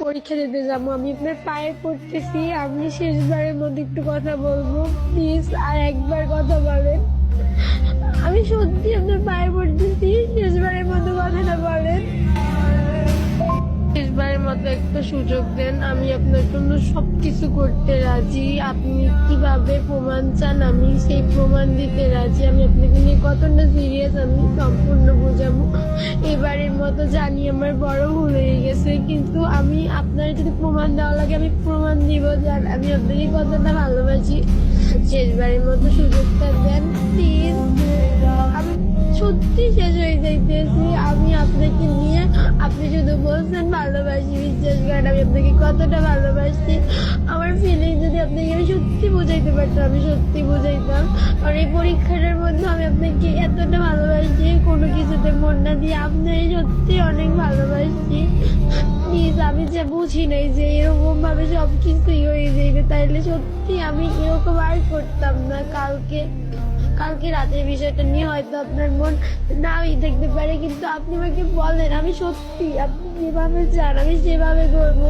পরীক্ষা দিতে যাবো, আমি আপনার পায়ে পড়তেছি, আমি শেষবারের মধ্যে একটু কথা বলবো, প্লিজ আর একবার কথা বলেন। আমি সত্যি আপনার পায়ে পড়তেছি, শেষবারের মতো কথাটা বলেন। শেষবারের মতো একটা সুযোগ দেন, আমি আপনার জন্য সবকিছু করতে রাজি। আপনি কিভাবে প্রমাণ চান, আমি সেই প্রমাণ দিতে রাজি। আমি আপনাকে নিয়ে কতটা সিরিয়াস আমি সম্পূর্ণ বোঝাবো। এবারের মতো জানি আমার বড় ভুল হয়ে গেছে, কিন্তু আমি আপনার যদি প্রমাণ দেওয়া লাগে আমি প্রমাণ দিব যে আমি আপনাকে কতটা ভালোবাসি। শেষবারের মতো সুযোগটা দেন প্লিজ। আমি সত্যি শেষ হয়ে যাইতেছি আমি আপনাকে নিয়ে। আপনি শুধু বলছেন ভালোবাসি, বিশ্বাস করেন আমি আপনাকে কতটা ভালোবাসি। আমার ফিলিং যদি আপনাকে আমি সত্যি বুঝাইতে পারতাম, আমি সত্যি বুঝাইতাম। আর এই পরীক্ষাটার মধ্যে আমি আপনাকে এতটা ভালোবাসি, কোনো কিছুতে মন না দিয়ে আপনাকে সত্যি অনেক ভালোবাসি। প্লিজ, আমি যে বুঝি নাই যে এরকম ভাবে সবকিছুই হয়ে যাইবে, তাইলে সত্যি আমি এরকম আর করতাম না। কালকে রাতের বিষয়টা নিয়ে হয়তো আপনার মন নাই দেখতে পারে, কিন্তু আপনি আমাকে বলেন, আমি সত্যি আপনি যেভাবে চান আমি সেভাবে করবো।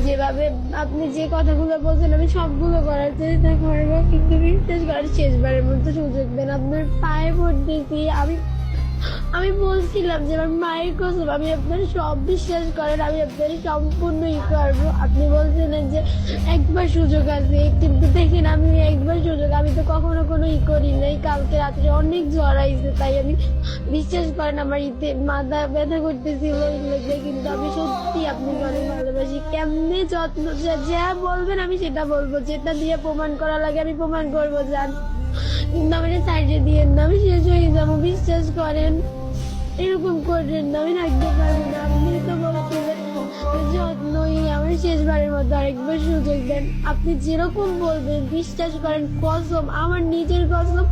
যেভাবে আপনি যে কথাগুলো বলছেন আমি সবগুলো করার চেষ্টা করবো, কিন্তু বিশ্বাস করার শেষবারের মতো সুযোগ দেন। আপনার পায়ে পড়তেছি। আমি বলছিলাম যে আমার মায়ের কসম, আমি আপনার সব বিশ্বাস করেন, আমি আপনার সম্পূর্ণই করবো। আপনি বলছিলেন যে একবার সুযোগ আছে, কিন্তু দেখেন আমি একবার সুযোগ, আমি তো কখনো কোনো করি নাই। কালকে রাত্রে অনেক জ্বর আইছে, তাই আমি বিশ্বাস করেন আমার মাথা ব্যথা করতেছিল এগুলো দিয়ে, কিন্তু আমি সত্যি আপনাকে অনেক ভালোবাসি। কেমনে যত্ন যা বলবেন আমি সেটা বলবো, যেটা দিয়ে প্রমাণ করা লাগে আমি প্রমাণ করবো জান, কিন্তু আমাকে সাইডে দিয়ে না, আমি শেষ হয়ে যাবো। বিশ্বাস করেন, এরকম করেন না, আমি থাকতে পারবো না। আপনি তো বলছিলেন যত্নই, আমার শেষবারের মতো আরেকবার সুযোগ দেন। আপনি যেরকম বলবেন বিশ্বাস করেন, কসম আমার নিজের কসম,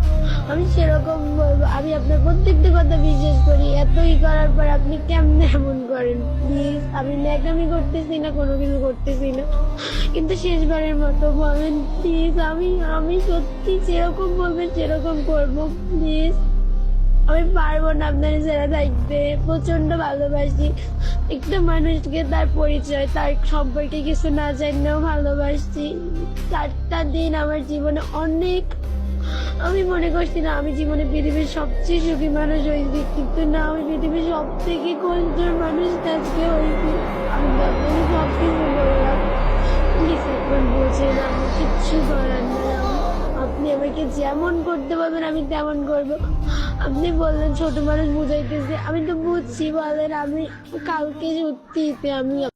আমি সেরকম বলবো। আমি আপনার প্রত্যেকটা কথা বিশ্বাস করি, এতই করার পর আপনি কেমনে এমন করেন? প্লিজ, আমি ন্যাকামি করতেছি না, কোনো কিছু করতেছি না, কিন্তু শেষবারের মতো বলেন প্লিজ। আমি সত্যি যেরকম বলবেন সেরকম করবো, প্লিজ। আমি পারবো না আপনার ছেড়ে থাকতে, প্রচন্ড ভালোবাসি একটা মানুষকে, তার পরিচয় তার সম্পর্কে কিছু না জানলেও ভালোবাসি। 4টা দিন আমার জীবনে অনেক, আমি মনে করছি না আমি জীবনে পৃথিবীর সবচেয়ে সুখী মানুষ হয়েছি, কিন্তু না, আমি পৃথিবীর সব থেকে কষ্টের মানুষ আজকে হয়েছি। আমি আপনাকে সব কিছু বললাম, প্লিজ এখন বোঝেন, আমি কিচ্ছু করার নেই। আপনি আমাকে যেমন করতে পারবেন আমি তেমন করবো। আপনি বললেন ছোট মানুষ বুঝাইতেছে, আমি তো বুঝছি, বলেন আমি কালকে সত্যিতে আমি